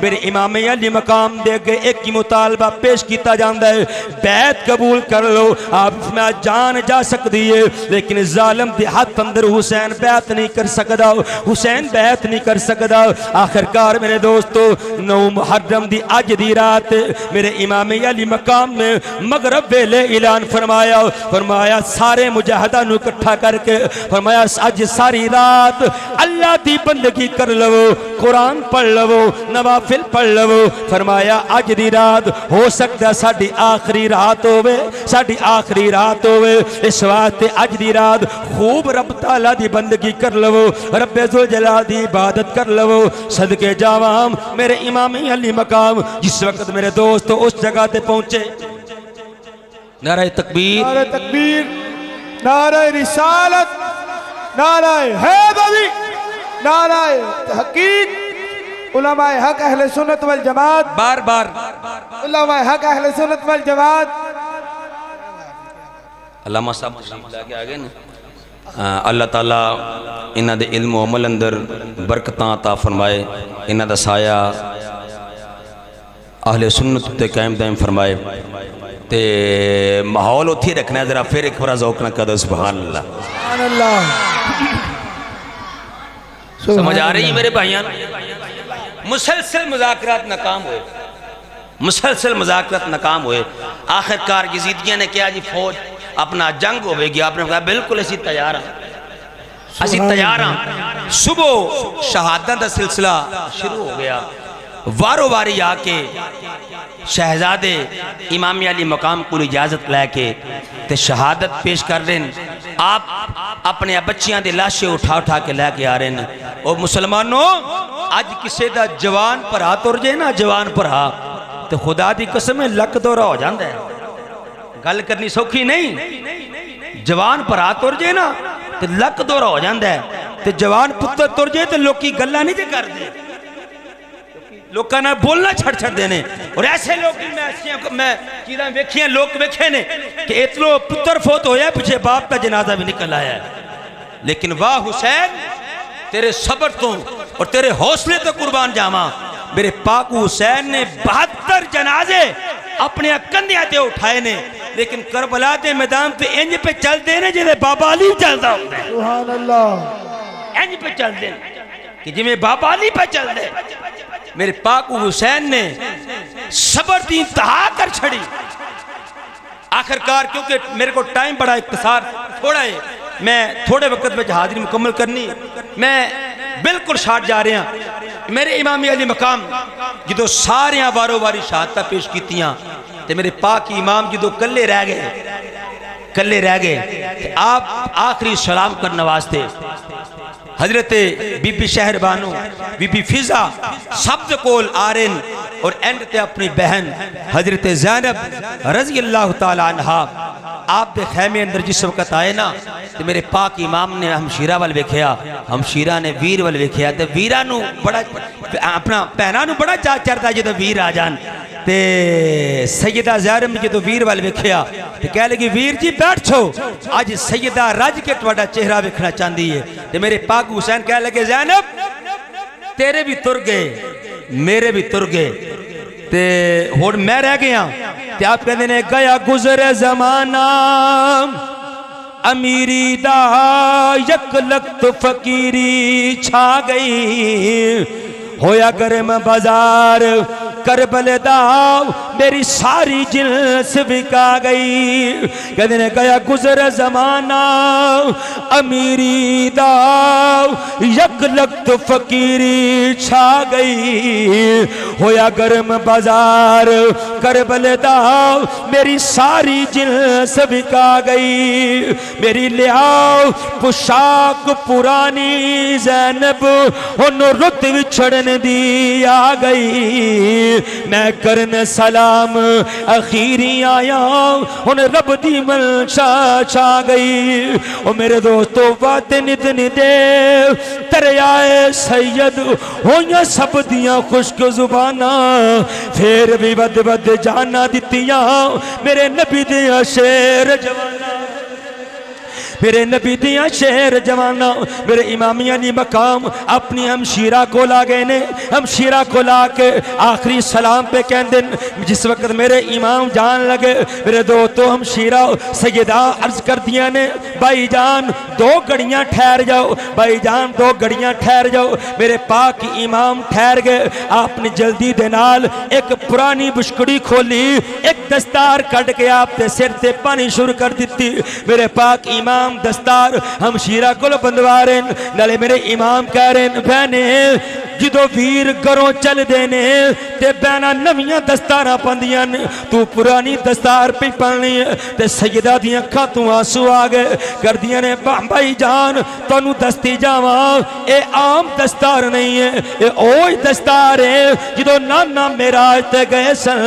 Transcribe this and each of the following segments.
میرے امام علی مقام دے کے ایک ہی مطالبہ پیش کیتا جاندہ ہے، بیعت قبول کر لو۔ آپ میں جان جا سکتی ہے لیکن ظالم دی ہاتھ اندر حسین بیعت نہیں کر سکتا، حسین بیعت نہیں کر سکتا۔ آخرکار میرے دوستو 9 محرم دی اج دی رات میرے امام علی مقام میں مغرب ویلے اعلان فرمایا سارے مجاہدہ نو اکٹھا کر کے فرمایا اج ساری رات اللہ دی بندگی کر لو، قرآن پڑھ لو، نوافل پڑھ لو۔ فرمایا اج دی رات ہو سکتا ساڑی آخری رات ہوئے، ساڑی آخری رات ہوئے، اس واسطے اج دی رات خوب رب تعالیٰ دی بندگی کر لو، رب ذوالجلال دی عبادت کر لو۔ صدقے جاوام میرے امام علی مقام جس وقت میرے دوستو اس جگہ تے پہنچے، نعرہ تکبیر، نعرہ تکبیر، نعرہ رسالت، نعرہ حیدری، نعرہ تحقیق، علماء حق اہل سنت والجماعت، بار بار علماء حق اہل سنت والجماعت۔ علامہ صاحب تشریف لے کے آگئے نا، اللہ تعالیٰ انہاں دے علم و عمل اندر برکتاں عطا فرمائے، انہاں دا سایہ اہل سنت تے قائم دائم فرمائے تے ماحول اتھی رکھنا ہے، ذرا پھر ایک بڑا ذوق نہ کر دو سبحان اللہ۔ سبحان اللہ، سمجھ آ رہی ہے میرے بھائیان؟ مسلسل مذاکرات ناکام ہوئے، مسلسل مذاکرات ناکام ہوئے، آخرکار یزیدیاں نے کیا جی فوج اپنا جنگ ہوئے گیا، آپ نے کہا بالکل اسی تیار ہیں، اسی تیار ہیں۔ صبح شہادت دا سلسلہ شروع ہو گیا، وارو واری آکے شہزادے امام علی مقام کو اجازت لے کے تے شہادت پیش کر رہے ہیں۔ آپ اپنے بچیاں دے لاشے اٹھا کے لے کے آ رہے ہیں۔ اور مسلمانوں آج کسے دا جوان پر ہاتھ اور جائے نا، جوان پر ہاتھ تو خدا دی قسم ہے لک دورہ ہو جاندہ ہے، گل کرنی سوکھی نہیں۔ جوان پر ہاتھ اور جائے نا تو لک دورہ ہو جاندہ ہے، تو جوان پتر تور جائے تو لوگ کی گلہ نہیں جے کر دے، لوگ کا نہ بولنا چھڑ دینے۔ اور ایسے لوگ میں چیزیں ویکھیں لوگ ویکھیں نے کہ اتلو پتر فوت ہویا پچھے باپ کا جنازہ بھی نکل آیا ہے، لیکن واہ حسین تیرے صبر تو اور تیرے حوصلے تو قربان جاواں، میرے پاک حسین نے 72 جنازے اپنے کندھیاں تے اٹھائے نے، لیکن کربلا دے میدان پہ انج پہ چل دینے جیسے بابا علی چلتا ہوتا ہے، سبحان اللہ، انج پہ چل دینے کہ جی میں بابا علی پہ چل دے۔ میرے پاک حسین نے صبر دی انتہا کر چھڑی۔ آخرکار کیونکہ میرے کو ٹائم بڑا اختصار تھوڑا ہے، میں تھوڑے وقت میں حاضری مکمل کرنی، میں بالکل شارٹ جا رہے ہیں۔ میرے امام علی مقام جدو ساریاں وارو واری شہادتہ پیش کیتیاں تے میرے پاک امام جدو کلے رہ گئے، آپ آخری سلام کرنے واسطے حضرت بی بی شہر بانو، بی بی فضا سب کول آرن اور اینڈ تے اپنی بہن حضرت زینب رضی اللہ تعالیٰ عنہ آپ دے خیمے اندر جس وقت آئے نا تو میرے پاک امام نے ہمشیرہ وال ویکھیا، ہمشیرہ نے ویر وال ویکھیا تے ویرہ نو بڑا اپنا پہنا نو بڑا چاہتا جدو ویر آ جان تے سیدہ زہرا نے جدو ویر وال ویکھیا تے کہہ لگی ویر جی بیٹھ چھو، آج سیدہ رج کے تواڈا چہرہ ویکھنا چاہندی ہے۔ تے میرے پاک حسین کہہ لگے زینب تیرے بھی تر گئے میرے بھی تر گئے تے ہوڑ میں رہ گیا، تے آپ کہتے ہیں گیا گزر زمانہ امیری دا یک لخت فقیری چھا گئی، ہویا گرم بازار کربل دا میری ساری جنس بکا گئی، کہتے ہیں گیا گزر زمانہ امیری دا یک لخت فقیری چھا گئی، ہویا گرم بازار کربل دا میری ساری جنس بکا گئی، میری لیاؤ پشاک پرانی زینب انہوں رت وچھڑن دی آ گئی، میں کرن سلام اخیری آیا ان رب دی منشا چھا گئی۔ او میرے دوستو باتیں اتنی دے دریائے سید ہویا سب دیاں خشک زبانہ پھر بھی ود ود جانا دیتیاں میرے نبی دیا شیر جوانا، میرے نبی دیاں شیر جوانا میرے امامی علی مقام اپنی ہمشیرہ کو لا گئے نے ہمشیرہ کو لا کے آخری سلام پہ کہن دن جس وقت میرے امام جان لگے میرے دوستو ہمشیرہ سیدہ عرض کر دیا نے بھائی جان 2 گھڑیاں ٹھہر جاؤ بھائی جان 2 گھڑیاں ٹھہر جاؤ میرے پاک امام ٹھہر گئے آپ نے جلدی دینال ایک پرانی بشکڑی کھولی ایک دستار کٹ کے آپ نے سر تے پانی شروع کر دیتی میرے پاک امام دستار ہمشیرہ کو بندوارن نالے میرے امام کہہ رہے ہیں بہنے جدو ویر گھروں چل دینے تے بہنا نویاں دستاراں پندیاں تو پرانی دستار پہ پڑھنی ہے تے سیدہ دیاں کھا تو آنسو آگے کر دیاں نے بھائی جان تو انہوں دستی جاواں اے عام دستار نہیں ہے اے اوئی دستار ہے جدو نانا میراج تے گئے سن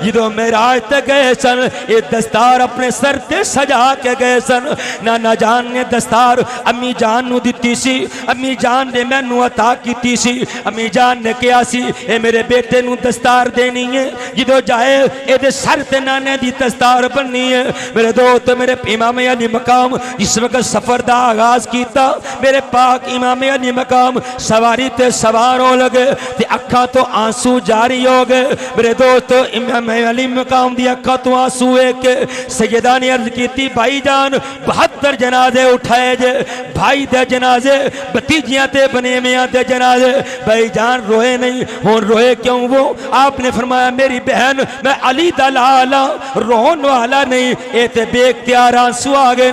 جدو میراج تے گئے سن اے دستار اپنے سر تے سجا کے گئے سن نانا جان نے دستار امی جان نو دیتی سی امی جان نے میں نو عطا کیتی سی امی جان نے کیا سی اے میرے بیٹے نو دستار دینی ہے جدو جائے اے دے سر تے نانے دی دستار بننی ہے میرے دوست میرے امام علی مقام اس وقت سفر دا آغاز کیتا میرے پاک امام علی مقام سواری تے سوار ہو لگے تے اکھا تو آنسو جاری ہو گئے میرے دوست امام علی مقام دی اکھا تو آنسو ہے کہ سیدہ نے عرض کیتی بھائی جان 72 جنازے اٹھائے جے بھائی دے جنازے بتیجیاں تے بنے میاں دے جنازے بھائی جان روئے نہیں ہون روئے کیوں وہ آپ نے فرمایا میری بہن میں علی دلالا رون والا نہیں اے تے بے اختیار آنسو آگئے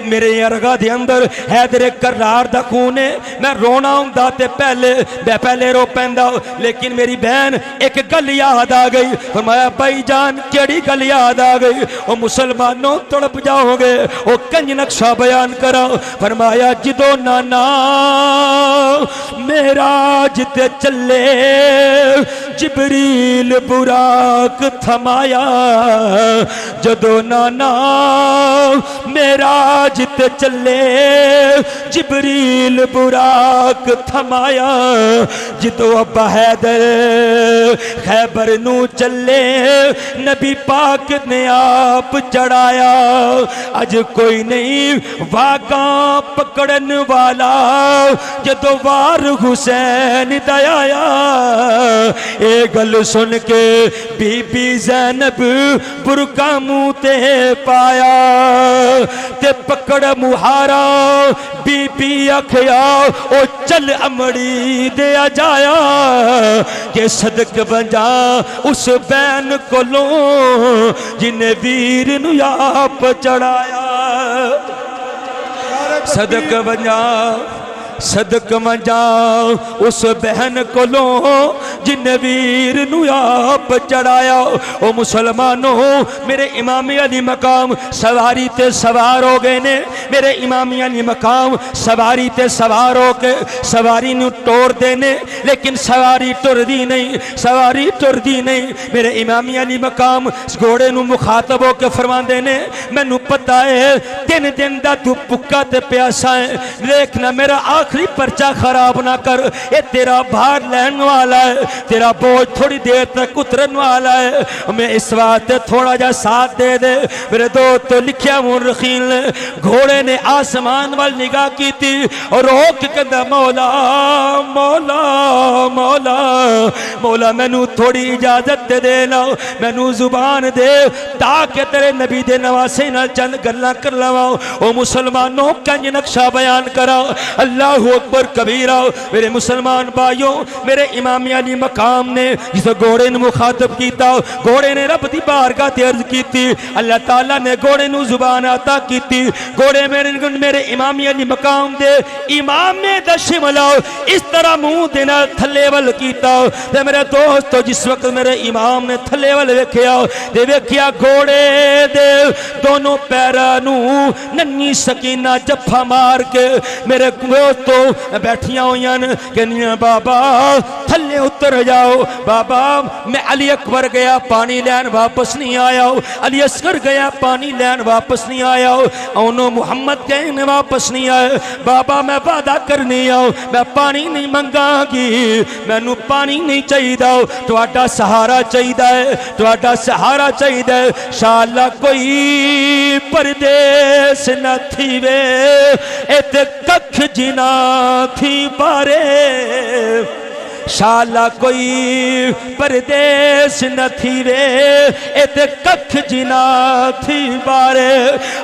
میرے ارگا دے اندر حیدر کرار دا خونے میں رونا ہوں دا تے پہلے رو پہندہ لیکن میری بہن ایک گل یاد آگئی فرمایا بھائی جان کیڑی گل یاد آگئی وہ مسلمانوں تڑپ جاؤ گے وہ کنج نقشہ بیان کرا فرمایا جدو نانا میراج تے چلے جبریل براق تھمایا جدو نانا میراج تے چلے جبریل براق تھمایا جدو ابا حیدر خیبر نو چلے نبی پاک نے آپ چڑھایا اج کوئی نہیں واگاں پکڑن والا جدو وار حسین دایا اے گل سن کے بی بی زینب برکا منہ تے پایا تے پکڑ مہارا بی بی اکھیا او چل امڑی دیا جایا کہ صدق بنجا اس بین کو لوں جنہیں ویر نو آپ چڑھایا صدق بنجا صدق منجا اس بہن کو لو جن ویر نو آپ چڑھایا او مسلمانوں میرے امام علی مقام سواری تے سوار ہو گئے نے میرے امام علی مقام سواری تے سوار ہو کے سواری نو ٹور دینے لیکن سواری ٹر دی نہیں میرے امام علی مقام گھوڑے نو مخاطب ہو کے فرمان دینے میں نو پتہ ہے 3 دن دا تو پکا تے پیاسا ہے دیکھنا میرا آخری پرچہ خراب نہ کر اے تیرا بھار لین والا ہے تیرا بوجھ تھوڑی دیر تک اترن والا ہے میں اس وقت تھوڑا جا ساتھ دے دے میرے دوست تو لکھیا مرخین نے گھوڑے نے آسمان وال نگاہ کی تھی اور روک کہندہ مولا مولا مولا مولا میں نو تھوڑی اجازت دے دینا میں نو زبان دے تاکہ تیرے نبی دے نواسے نہ چند گلہ کر لواؤ او مسلمانوں کنج نقشہ بیان کرا اللہ اکبر کبیرہ میرے مسلمان بھائیوں میرے امام علی مقام نے جسے گھوڑے نے مخاطب کیتا گھوڑے نے رب دی بارگاہ تے عرض کیتی اللہ تعالیٰ نے گھوڑے نو زبان عطا کیتی گھوڑے میرے امام علی مقام دے امام دا شملہ اس طرح منہ دینا تھلے ول کیتا تے میرے دوستو جس وقت میرے امام نے تھلے ول ویکھیا گھوڑے دے دونوں پیرانو ننی سکینہ جفا مار کے میرے دوست تو بیٹھیاں ہوئیاں کہنیاں بابا تھلے اتر جاؤ بابا میں علی اکبر گیا پانی لین واپس نہیں آیا علی اصغر گیا پانی لین واپس نہیں آیا اونو محمد کہنے واپس نہیں آئے بابا میں وعدہ کرنی آؤ میں پانی نہیں منگا گی میں نو پانی نہیں چاہی داؤ تو آٹا سہارا چاہی دائے تو آٹا سہارا چاہی دائے شاءاللہ کوئی پردیس نہ تھی وے ایت ککھ جنا تھی بارے شالا کوئی پردیس نہ تھی وے ایت ککھ جنا تھی بارے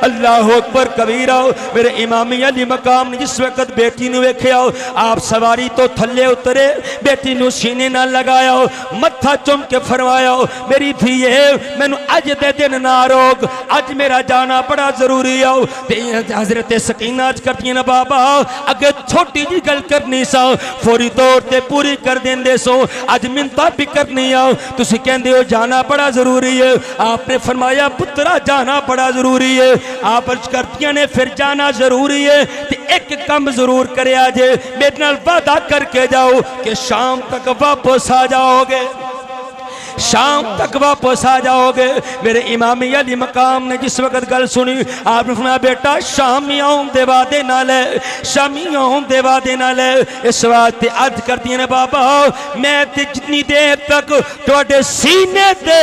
اللہ اکبر کبیرہ میرے امامی علی مقام نے جس وقت بیٹی نو ویکھیا آپ سواری تو تھلے اترے بیٹی نو سینے نہ لگایا متھا چم کے فرمایا میری دھیے میں نو اج دے دن نہ روک اج میرا جانا بڑا ضروری ہے حضرت سکینہ اج کرتی نا بابا اگر چھوٹی جی گل کرنی سا فوری طور تے پوری کر دین دے سو آج منتا بھی کرنی آؤ تسی کہن دے ہو جانا بڑا ضروری ہے آپ نے فرمایا پترا جانا بڑا ضروری ہے آپ ارج کرتیاں نے پھر جانا ضروری ہے تے ایک کم ضرور کرے آجے میرے نال وعدہ کر کے جاؤ کہ شام تک واپس آ جاؤ گے شام تک واپس آ جاؤ گے میرے امامی علی مقام نے جس وقت گل سنی آپ نے فرمایا بیٹا شامیوں دے وعدے نہ لے شامیوں دے وعدے نہ لے اس واسطے عرض کرتی ہیں بابا میں تے جتنی دیر تک تواڈے سینے تے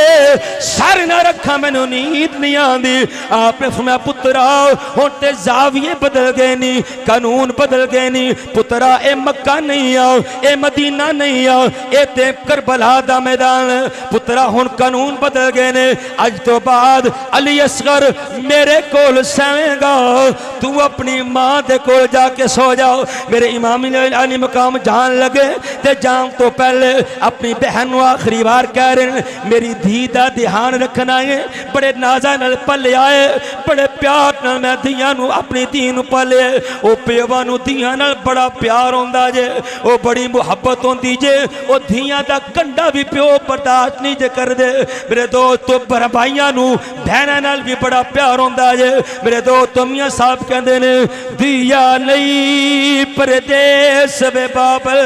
سر نہ رکھا میں نو نیند نہیں آندی آپ نے فرمایا پترا ہن تے زاویے بدل گئے نی قانون بدل گئے نی پترا اے مکہ نہیں آ اے مدینہ نہیں آ اے تے کربلا دا میدان پترا ہن قانون بدل گئے نے اج تو بعد علی اصغر میرے کول سویں گا تو اپنی ماں دے کول جا کے سو جاؤ میرے امام علی مقام جان لگے تے جان تو پہلے اپنی بہن نو آخری بار کہہ رہے ہیں میری دھی دا دھیان رکھنا ہے بڑے نازاں نال پلے آئے بڑے پیار نال میں دھیاں نو اپنی دھی نو پلے او پیواں نو دھیاں نال بڑا پیار ہوندا جے او بڑی محبت ہوندی جے او دھیاں دا کنڈا بھی پیو برداشت نہیں جے کر دے میرے دوستو بھائیاں نو بہناں نال بھی بڑا پیار ہوندا جے میرے دوستو میاں صاحب کہندے نے دیا لئی پردیس وے بابل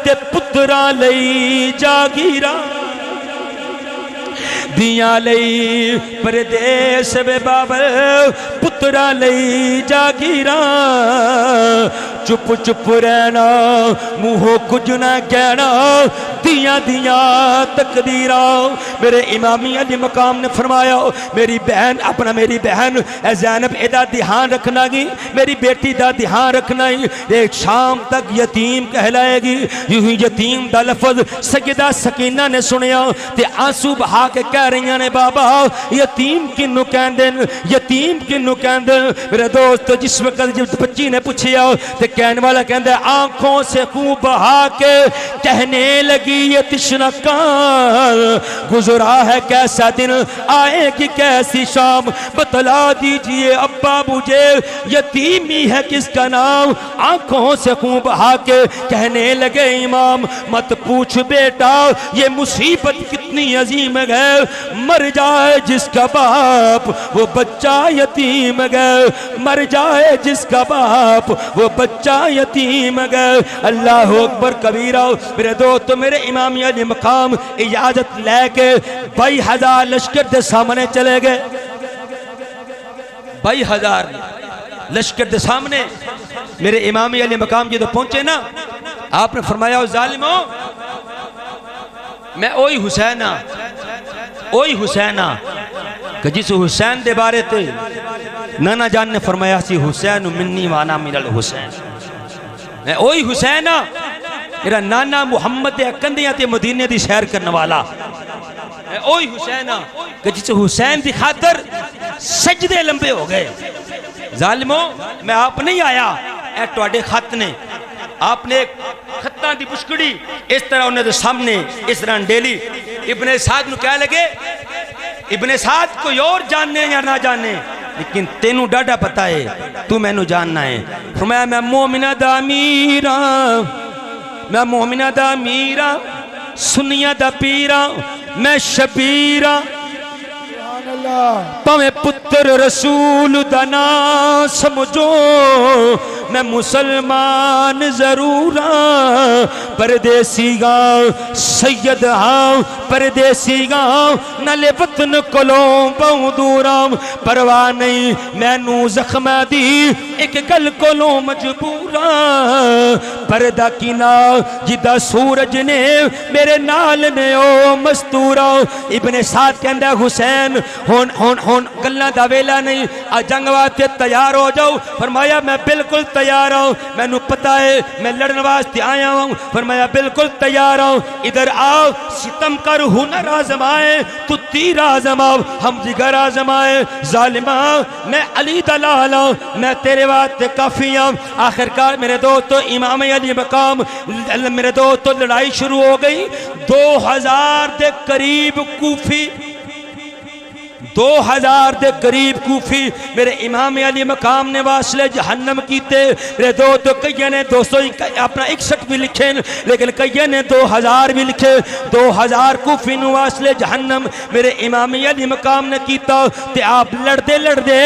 تے پتراں لئی جاگیراں دیاں لئی پردیس وے بابل پتراں لئی جاگیراں چپ چپ رہنا منہوں کچھ نہ کہنا دیاں دیاں تقدیراں میرے امامی علی مقام نے فرمایا میری بہن اپنا میری بہن اے زینب ادا دھیان رکھنا گی میری بیٹی دا دھیان رکھنا گی ایک شام تک یتیم کہلائے گی یوں ہی یتیم دا لفظ سیدہ سکینہ نے سنیا تے آنسو بہا کے کہہ رہی ہیں بابا یتیم کنو کہندن یتیم کنو کہندن میرے دوست جس وقت جب بچی نے پوچھیا تے کہنے والا کہندے آنکھوں سے خون بہا کے کہنے لگی یہ تشنہ کان گزرا ہے کیسا دن آئے گی کیسی شام بتلا دیجئے ابا مجھے یتیمی ہے کس کا نام آنکھوں سے خون بہا کے کہنے لگے امام مت پوچھ بیٹا یہ مصیبت کتنی عظیم ہے مر جائے جس کا باپ وہ بچہ یتیم گئے مر جائے جس کا باپ وہ بچہ یتیم گئے اللہ اکبر کبیرہ میرے دوست میرے امام علی مقام اجازت لے کے 22,000 لشکر دے سامنے چلے گئے 22,000 لشکر دے سامنے میرے امام علی مقام جی تو پہنچے نا آپ نے فرمایا ظالموں میں اوہی حسینہ کہ جس حسین دے بارے تے نانا جان نے فرمایا سی حسین منی وانا من الحسین میں اوہی حسینہ میرا نانا محمد اکندیاں تے مدینے دی سیر کرنے والا میں اوہی حسینہ کہ جس حسین دی خاطر سجدے لمبے ہو گئے ظالموں میں آپ نہیں آیا اے ٹواڈے خط نے آپ نے خطاں دی پشکڑی اس طرح انہیں دے سامنے اس طرح ڈیلی ابن سعد نو کہہ لگے ابن سعد کوئی اور جاننے یا نہ جاننے لیکن تینوں ڈاڈا پتہ ہے تو میں نو جاننا ہے فرمایا میں مومنہ دا میرا سنیہ دا پیرا میں شبیرا پاویں پتر رسول دا نا سمجھو میں مسلمان ضرور ہاں پردیسی گاؤں سید ہاں پردیسی گاؤں نلے وطن کولوں بہوں دوراں پرواہ نہیں میں نو زخم دی ایک گل کولوں مجبوراں پردہ کینا جدہ سورج نے میرے نال نے او مستورا ابن سعد کہندہ حسین ہون گلنا دا ویلا نہیں جنگ واسطے تیار ہو جاؤ فرمایا میں بالکل تیار ہوں میں نو پتہ ہے میں لڑن واسطے آیا ہوں فرمایا بالکل تیار ہوں ادھر آؤ ستم کر ہنر آزمائے تو تیر آزماؤ ہم جگر آزمائے ظالمہ میں علی دلال ہوں میں تیرے واسطے کافی ہوں آخرکار میرے دوستو امام علی مقام میرے دوستو لڑائی شروع ہو گئی 2000 دے قریب کوفی 2000 دے قریب کوفی میرے امام علی مقام نے واصلے جہنم کیتے میرے دوستو کئی نے 200 اپنا 61 بھی لکھیں لیکن کئی نے 2000 بھی لکھے 2000 کوفی نے واصلے جہنم میرے امام علی مقام نے کیتا تے آپ لڑ دے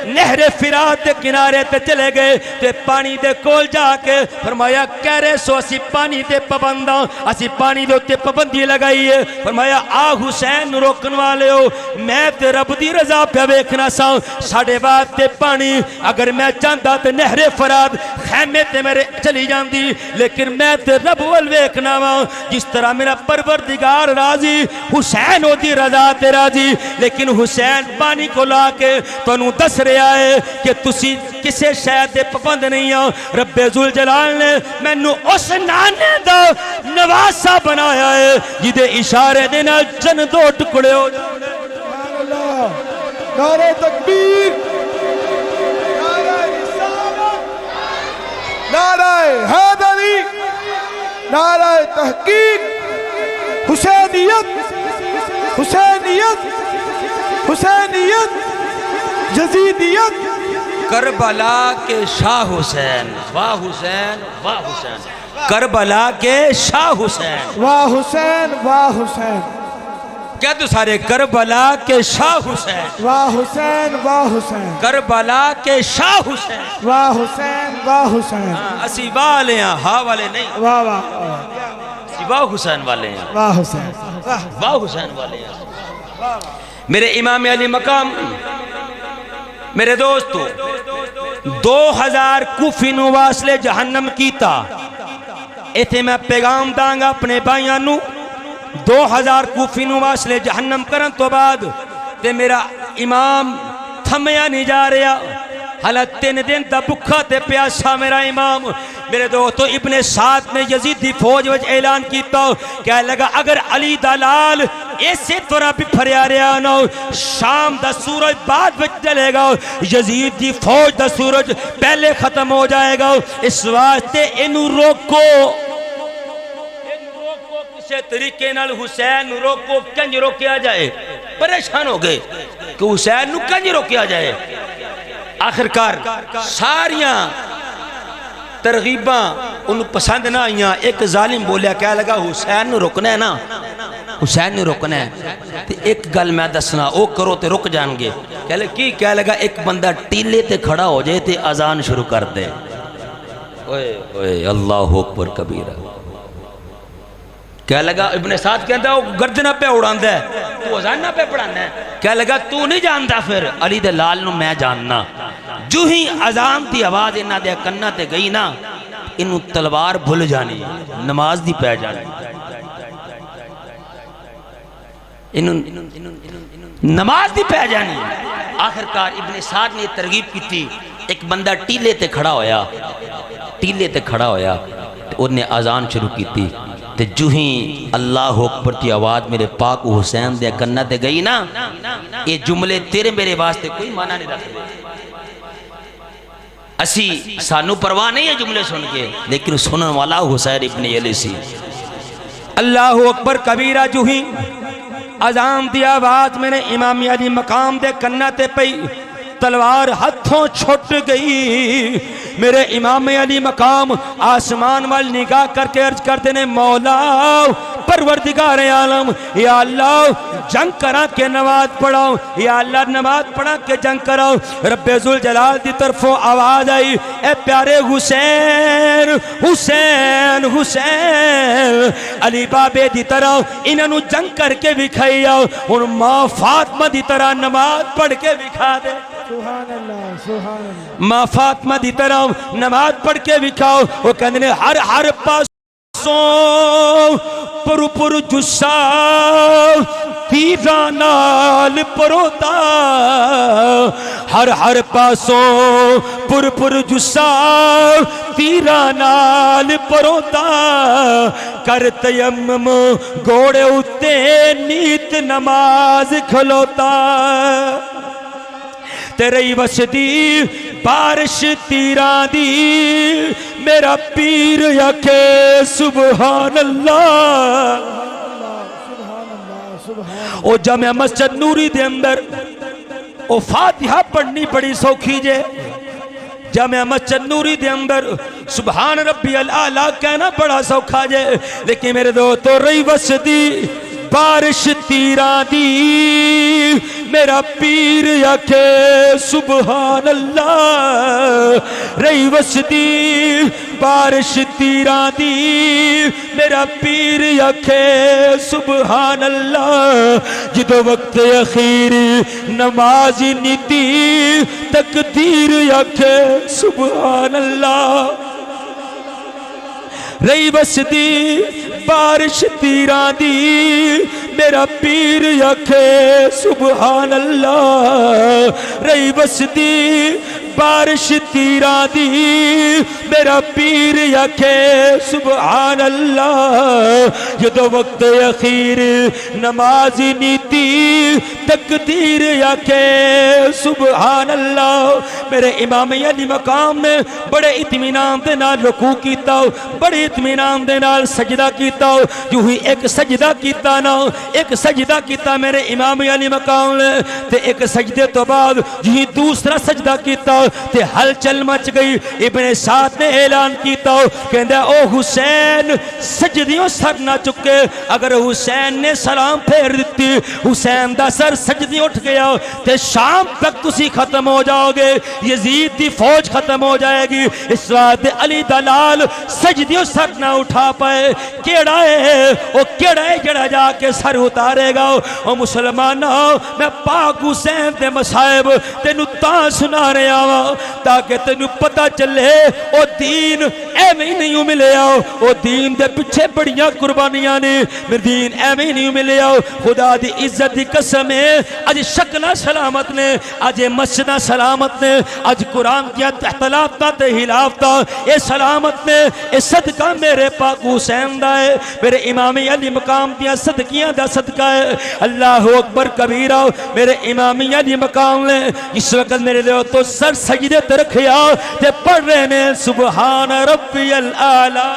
نہر فرات دے کنارے تے چلے گئے تے پانی دے کول جا کے فرمایا کہہ رہے سو اسی پانی دے پابنداں اسی پانی دے اتے پابندی لگائی ہے فرمایا آ حسین روکن والے ہو میں تے رب دی رضا پہ ویکھنا سا ساڑھے بعد تے پانی اگر میں چاہتا تے نہر فرات خیمے تے میرے چلی جاندی لیکن میں تے رب وال ویکھنا وا جس طرح میرا پروردگار راضی حسین ہو دی رضا تے راضی لیکن حسین پانی کو لا کے تنوں دس رہا ہے کہ تسی کسے شاید دے پابند نہیں ہو رب ذوالجلال نے مینوں اس نانے دا نواسا بنایا ہے جدے اشارے دے نال جن دو ٹکڑے ہو نعرہ تکبیر نعرہ رسالت نعرہ حیدری نعرہ تحقیق حسینیت حسینیت حسینیت یزیدیت کربلا کے شاہ حسین واہ حسین واہ حسین کربلا کے شاہ حسین واہ حسین واہ حسین کیا تو سارے کربلا کے شاہ حسین واہ حسین واہ حسین کربلا کے شاہ حسین واہ حسین واہ حسین اسی والے ہیں ہاں والے نہیں واہ واہ اسی واہ حسین والے ہیں واہ حسین واہ حسین والے ہیں میرے امام علی مقام میرے دوستو 2000 کوفی نو واصلے جہنم کیتا ایتھے میں پیغام دانگا اپنے بھائیاں نو 2000 کوفی نو واصلے جہنم کرن تو بعد تے میرا امام تھمیا نہیں جا رہا حالت 3 دن تا بکھا تے پیاسا میرا امام میرے دوستو ابن سعد نے یزیدی فوج وچ اعلان کیتا کہہ لگا اگر علی دلال ایسے طرح بھی پھریا رہا نو شام دا سورج بعد وچ چلے گا یزید دی فوج دا سورج پہلے ختم ہو جائے گا اس واسطے انہوں روکو کسے طریقے نال حسین روکو کنج روکیا جائے پریشان ہو گئے کہ حسین نو کنج روکیا جائے آخرکار ساریاں ترغیباں انہوں پسند نہ آئیاں ایک ظالم بولیا کہہ لگا حسین نو رکنا ہے نا حسین نو رکنا ہے ایک گل میں دسنا او کرو تے رک جان گے کہہ لگا ایک بندہ ٹیلے تے کھڑا ہو جائے تے اذان شروع کر دے اوئے اللہ اکبر کبیرہ کہہ لگا ابن سعد کہتا ہے وہ گردنہ پہ اڑاندہ ہے تو اذانہ پہ پڑھانا ہے کہہ لگا تو نہیں جانتا پھر علی دلال نو میں جاننا جو ہی اذان دی آواز انہاں دے کنہ تے گئی نا انہوں تلوار بھول جانی نماز دی پہ جانی نماز دی پہ جانی آخرکار ابن سعد نے ترغیب کی تھی ایک بندہ ٹیلے تے کھڑا ہویا انہوں نے اذان شروع کی تھی تے جو ہی اللہ اکبر کی آواز میرے پاک حسین دے کنہ تے گئی نا یہ جملے تیرے میرے واسطے کوئی معنی نہیں رکھ رہے اسی سانو پرواہ نہیں ہے جملے سن کے لیکن سنن والا حسین ابن علی سی اللہ اکبر کبیرہ جو ہی اذان دی آواز میرے امام علی مقام دے کنہ تے پئی تلوار ہتھوں چھٹ گئی میرے امام علی مقام آسمان وال نگاہ کر کے عرض کرتے ہیں مولا پروردگار عالم یا اللہ جنگ کرا کے نماز پڑھاؤ یا اللہ نماز پڑھا کے جنگ کراؤ رب ذوالجلال دی طرفوں آواز آئی اے پیارے حسین حسین حسین علی بابے دی طرح انہوں جنگ کر کے بکھائی آؤ ان ماں فاطمہ دی طرح نماز پڑھ کے بکھا دے سبحان اللہ سبحان اللہ ماں فاطمہ دی طرح نماز پڑھ کے بکھاؤ وہ کہنے نے ہر پاسوں پر جسا تیرا نال پروتا ہر پاسوں پر جسا تیرا نال پروتا کر تیمم گھوڑے اتے نیت نماز کھلوتا تیرے وسدی بارش تیران دی میرا پیر یکے سبحان اللہ او جامعہ مسجد نوری دے اندر او فاتحہ پڑھنی بڑی سوکھی جے جامعہ مسجد نوری دے اندر سبحان ربی العالی کہنا بڑا سوکھا جے لیکن میرے دوستو رہی وسدی بارش تیران دی میرا پیر یکے سبحان اللہ رہی وسدی بارش تیران دی میرا پیر یکے سبحان اللہ جدو وقت اخیر نماز نیتی تقدیر یکے سبحان اللہ رہی وسدی بارش تیران دی میرا پیر یکے سبحان اللہ رہی وسدی بارش تیران دی میرا پیر یکے سبحان اللہ جدو وقت اخیر نماز نیتی تقدیر یکے سبحان اللہ میرے امام علی مقام نے بڑے اطمینان دے نال رکوع کیتا بڑے اطمینان دے نال سجدہ کیتا جو ہی ایک سجدہ کیتا نا ایک سجدہ کیتا میرے امام علی مقام نے تے ایک سجدے تو بعد جو ہی دوسرا سجدہ کیتا تے ہل چل مچ گئی ابن سعد نے اعلان کیتا کہندا او حسین سجدیوں سر نہ چکے اگر حسین نے سلام پھیر دیتی حسین دا سر سجدی اٹھ گیا تے شام تک تسی ختم ہو جاؤ گے یزید دی فوج ختم ہو جائے گی اس وقت علی دلال سجدیوں سر نہ اٹھا پائے کیڑا ہے او کیڑا ہے جڑا جا کے سر اتارے گا او مسلمانوں میں پاک حسین دے مصائب تینو تاں سنا رہے آوا تاکہ تینو پتہ چلے او دین ایویں نہیں ملے آؤ او دین دے پچھے بڑیاں قربانیاں نے میرے دین ایویں نہیں ملے آؤ خدا دی عزت دی قسم ہے اج شکلہ سلامت نے اج مسجدہ سلامت نے اج قرآن کیا اختلافتا تے ہلافتا اے سلامت نے اے صدقہ میرے پاک حسین دا ہے میرے امام علی مقام دیا صدقیاں دا صدقہ ہے اللہ اکبر کبیرہ میرے امام علی مقام نے اس وقت میرے لئے تو سر سجدے تے رکھیا تے پڑھ رہے نے سبحان ربی العالی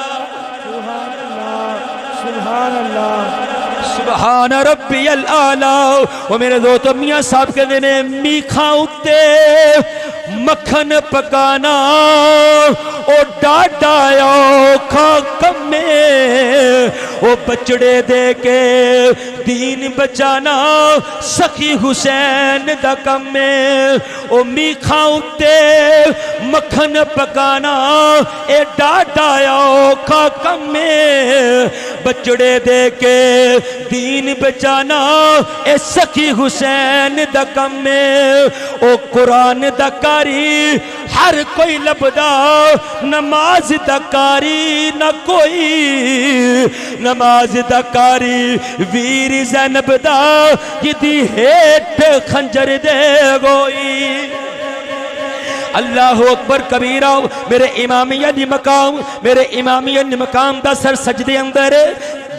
سبحان اللہ سبحان ربی العالی وہ میرے دوست میاں صاحب کے دینے میکھاں اتے مکھن پکانا او ڈاڈا اوکھا کمے او بچڑے دے کے دین بچانا سخی حسین دا کمے او میکھاں اتے مکھن پکانا اے ڈاڈا اوکھا کمے بچڑے دے کے دین بچانا اے سخی حسین دا کمے او قرآن دا کاری ہر کوئی لبدا نماز دا کاری نہ کوئی نماز دا کاری ویر زینب دا جدی ہیٹ خنجر دے گوئی اللہ اکبر کبیرہ میرے امامی علی مقام دا سر سجدے اندر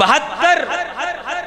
72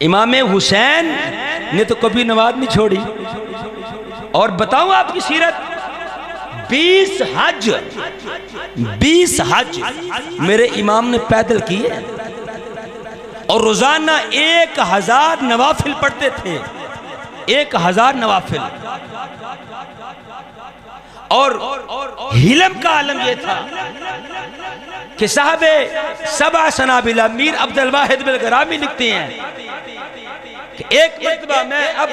امام حسین نے تو کبھی نماز نہیں چھوڑی. اور بتاؤں آپ کی سیرت، 20 حج میرے امام نے پیدل کیے اور روزانہ 1000 نوافل پڑھتے تھے. 1000 نوافل. اور حلم کا عالم یہ تھا کہ صاحب 7 سنابل میر عبد الواحد بالغرامی لکھتے ہیں کہ ایک مرتبہ میں اب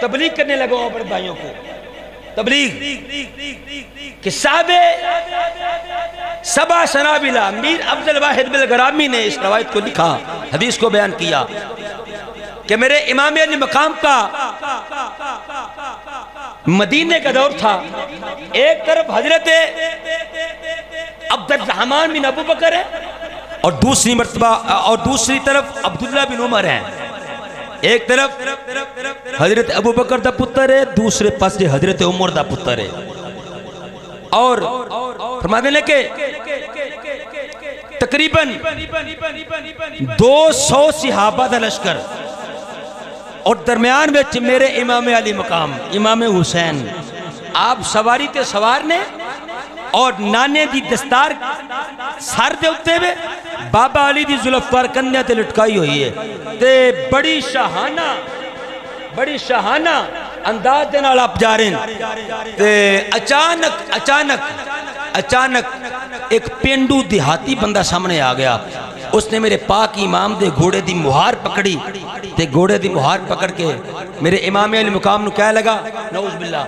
تبلیغ کرنے لگا ہوں اپنے بھائیوں کو، تبلیغ کہ صاحب 7 سنابل میر عبد الواحد بالغرامی نے اس روایت کو لکھا، حدیث کو بیان کیا کہ میرے امام علی مقام کا مدینے کا دور تھا. ایک طرف حضرت عبد الرحمن بن ابو بکر ہے اور دوسری طرف عبداللہ بن عمر ہیں. ایک طرف حضرت ابو بکر دا پتر ہے، دوسرے پاس حضرت عمر دا پتر ہے. اور فرما دینے کہ تقریباً 200 صحابہ دا لشکر اور درمیان میں میرے امام علی مقام امام حسین. آپ سواری تے سوار نے اور نانے دی دستار سر دے اتے ہوئے بابا علی دی زلفکار کنیا تے لٹکائی ہوئی ہے تے بڑی شاہانہ انداز دے نال آپ جا رہے ہیں. تے اچانک ایک پینڈو دیہاتی بندہ سامنے آ گیا. اس نے میرے پاک امام دے گھوڑے دی مہار پکڑی تے گھوڑے دی مہار پکڑ کے میرے امام علی مقام نو کہہ لگا نعوذ باللہ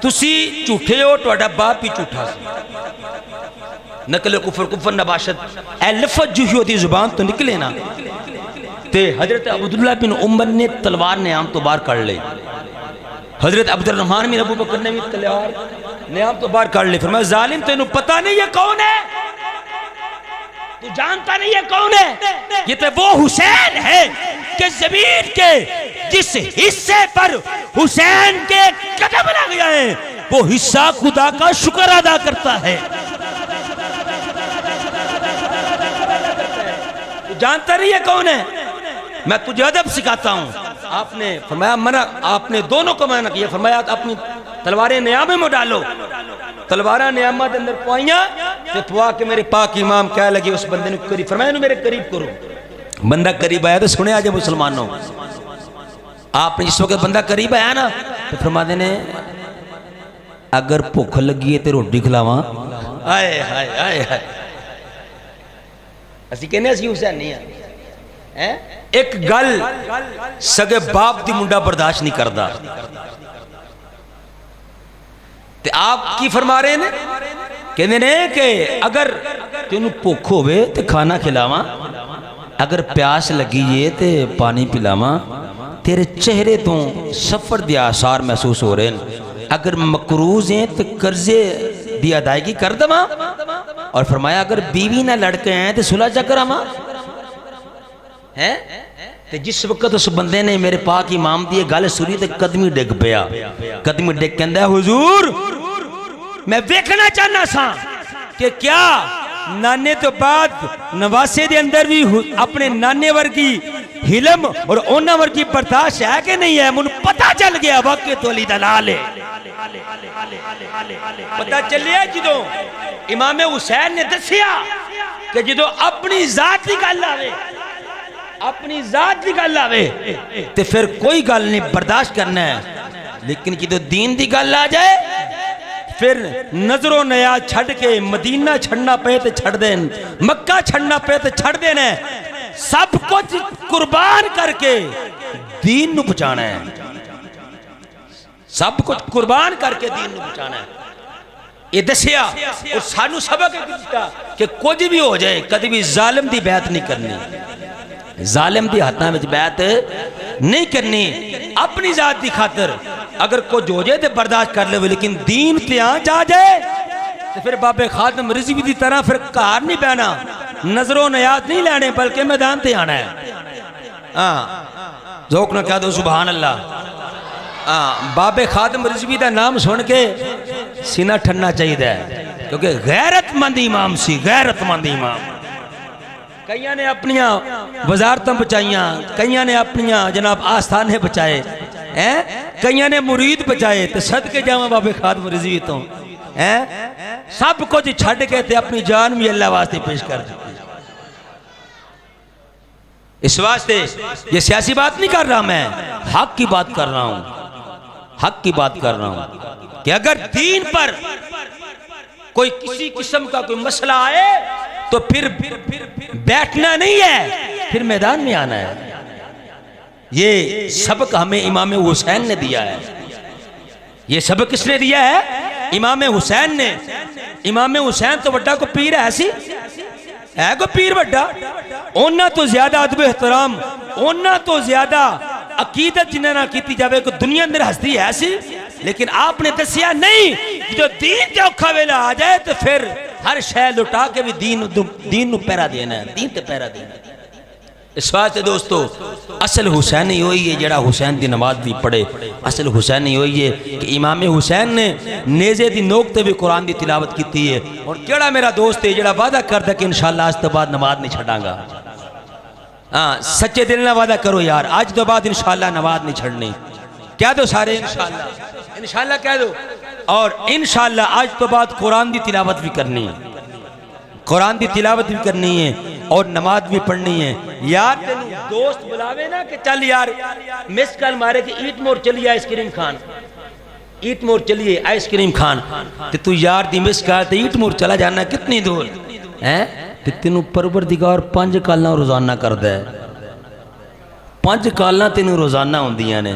تسی جھوٹے ہو، تہاڈا باپ بھی جھوٹا سی. نقل کفر نباشت اے لفظ جو ہی ہوتی زبان تو نکلے نا. تے حضرت عبداللہ بن عمر نے تلوار نیام تو باہر کر لے. حضرت عبد الرحمن بن ابو بکر نے بھی تلوار نیام تو باہر کر لے. فرمایا ظالم تینوں پتہ نہیں یہ کون ہے؟ تو جانتا نہیں یہ کون ہے؟ یہ تو وہ حسین ہے کہ زمین کے جس حصے پر حسین کے قدم لگ گئے ہیں وہ حصہ خدا کا شکر ادا کرتا ہے. تو جانتا نہیں یہ کون ہے؟ میں تجھے ادب سکھاتا ہوں. آپ نے فرمایا منع، آپ نے دونوں کو منع کیا. فرمایا اپنی تلواریں نیامے میں ڈالو. تلواریں نیامہ دے اندر پوائیاں تے پوا کے میرے پاک امام کہہ لگے اس بندے نے قریب. فرمایا انہوں میرے قریب کرو. بندہ قریب آیا تو سنے آجے مسلمانوں. آپ نے جس وقت بندہ قریب آیا نا تو فرما دینے اگر بھوک لگی ہے تے روٹی کھلاواں. آئے ہائے آئے ہائے اسی کہنے اسی حسین نہیں ہے. ایک گل سگے باپ دی منڈا برداشت نہیں کردا. تے آپ کی فرما رہے ہیں کہنے نے کہ اگر تینوں بھوک ہوئے تے کھانا کھلاواں، اگر پیاس لگی ہے تے پانی پلاواں. تیرے چہرے تو سفر دی آثار محسوس ہو رہے ہیں. اگر مقروض ہیں تو قرضے دی ادائیگی کر دواں. اور فرمایا اگر بیوی نہ لڑکے ہیں تو صلح چکر آواں. تے جس وقت اس بندے نے میرے پاک امام دی گل سنی تے قدمی ڈگ پیا. قدمی ڈگ کہندا ہے حضور میں دیکھنا چاہنا سا کہ کیا نانے تو بعد نواسے دے اندر بھی اپنے نانے ورگی حلم اور اونا ورگی برداشت ہے کہ نہیں ہے. من پتہ چل گیا واقع تو علی دلال ہے. پتہ چلیا جدوں امام حسین نے دسیا کہ جدوں اپنی ذات کی گل آوے، اپنی ذات کی گل آوے تے پھر کوئی گل نہیں برداشت کرنا ہے. لیکن جدوں دین دی گل آ جائے پھر نظر و نیاز چھڑ کے مدینہ چھڑنا پہ تے چھڑ دیں، مکہ چھڑنا پہ تے چھڑ دینا ہے. سب کچھ قربان کر کے دین نو بچانا ہے. سب کچھ قربان کر کے دین نو بچانا ہے. یہ دسیا اور سانو سبق دیتا کہ کچھ بھی ہو جائے کدی بھی ظالم دی بیعت نہیں کرنی. ظالم دی ہاتھاں وچ بیعت نہیں کرنی. اپنی ذات دی خاطر اگر کچھ ہو جائے تو برداشت کر لے، لیکن دین تے آ جا جائے تو پھر بابے خادم رضوی دی طرح پھر کار نہیں بہنا، نظر و نیاز نہیں لینے بلکہ میدان تے آنا ہے. ذوق نہ کہہ دو سبحان اللہ. بابے خادم رضوی دا نام سن کے سینہ ٹھننا چاہیے ہے کیونکہ غیرت مند امام سی، غیرت مند امام. کئیاں نے اپنی وزارتیں بچائیاں، کئیاں نے اپنی جناب آستانے بچائے، کئیاں نے مرید بچائے، تو صدقے جاواں بابے خادم رضوی تو سب کچھ چھڑ کے تے اپنی جان بھی اللہ واسطے پیش کر دی۔ اس واسطے یہ سیاسی بات نہیں کر رہا، میں حق کی بات کر رہا ہوں، حق کی بات کر رہا ہوں کہ اگر دین پر کوئی کسی قسم کا کوئی مسئلہ آئے تو پھر بیٹھنا نہیں ہے، پھر میدان میں آنا ہے۔ یہ سبق ہمیں امام حسین نے دیا ہے، یہ سبق کس نے دیا ہے؟ امام حسین نے۔ امام حسین تو بڑا کو پیر ہے، ایسی ہے کو پیر بڑا، اونا تو زیادہ ادب احترام، اونا تو زیادہ عقیدت جنہیں نہ کیتی جاوے کو دنیا اندر ہستی ہے ایسی، لیکن آپ نے دسیا نہیں، جو دین جو کھویلا آ جائے تو پھر ہر شے لٹا کے بھی دین نو پیرا دینا ہے، دین تے پیرا دینا ہے۔ اس واسطے دوستو اصل حسینی ہوئی ہے جڑا حسین دی نماز بھی پڑھے، اصل حسینی ہوئی ہے کہ امام حسین نے نیزے دی نوک تے بھی قرآن دی تلاوت کیتی ہے۔ اور کیڑا میرا دوست ہے جڑا وعدہ کردا کہ انشاءاللہ آج تو بعد نماز نہیں چھڑاں گا؟ سچے دل نہ وعدہ کرو یار، آج تو بعد انشاءاللہ نماز نہیں چھڑنی، کہہ دو سارے انشاءاللہ، انشاءاللہ کہہ دو، اور انشاءاللہ آج تو بعد قرآن دی تلاوت بھی کرنی ہے، قرآن دی تلاوت بھی کرنی ہے اور نماز بھی پڑھنی ہے۔ یار تینوں دوست بلاوے نا کہ چل یار مس کال مارے کہ ایٹ مور چلیے آئس کریم کھان، ایٹ مور چلیے آئس کریم کھان، تو یار دی مس کال تے ایٹ مور چلا جانا کتنی دور ہیں؟ تینوں پروردگار 5 کالاں روزانہ کردا ہے، 5 کالاں تینوں روزانہ ہوندیاں نے،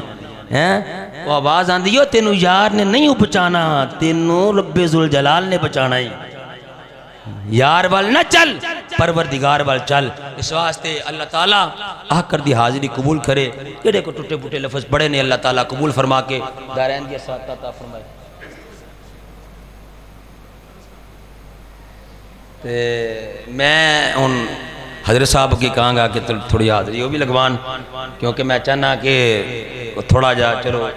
وہ آواز آندی ہے تینوں یار نے نہیں بچانا، تینوں رب ذوالجلال نے بچانا ہی، یار وال نہ چل پروردگار وال چل۔ اس واسطے اللہ تعالیٰ آ کر دی حاضری قبول کرے، جڑے کو ٹوٹے پھوٹے لفظ پڑھے نے اللہ تعالیٰ قبول فرما کے دارین دی ساتھ عطا فرمائے۔ میں ان حضرت صاحب کی کہاں گا کہ تھوڑی حاضری وہ بھی لگوان، کیونکہ میں چاہنا کہ تھوڑا جا چلو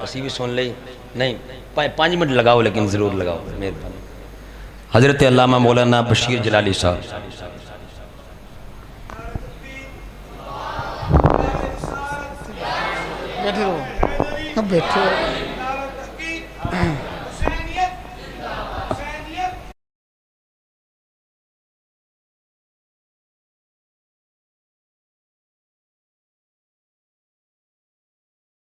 اسی بھی سن لئی، نہیں 5 منٹ لگاؤ لیکن ضرور لگاؤ مہربانی۔ حضرت علامہ مولانا بشیر جلالی صاحب، بیٹھے رہو، بیٹھے رہو۔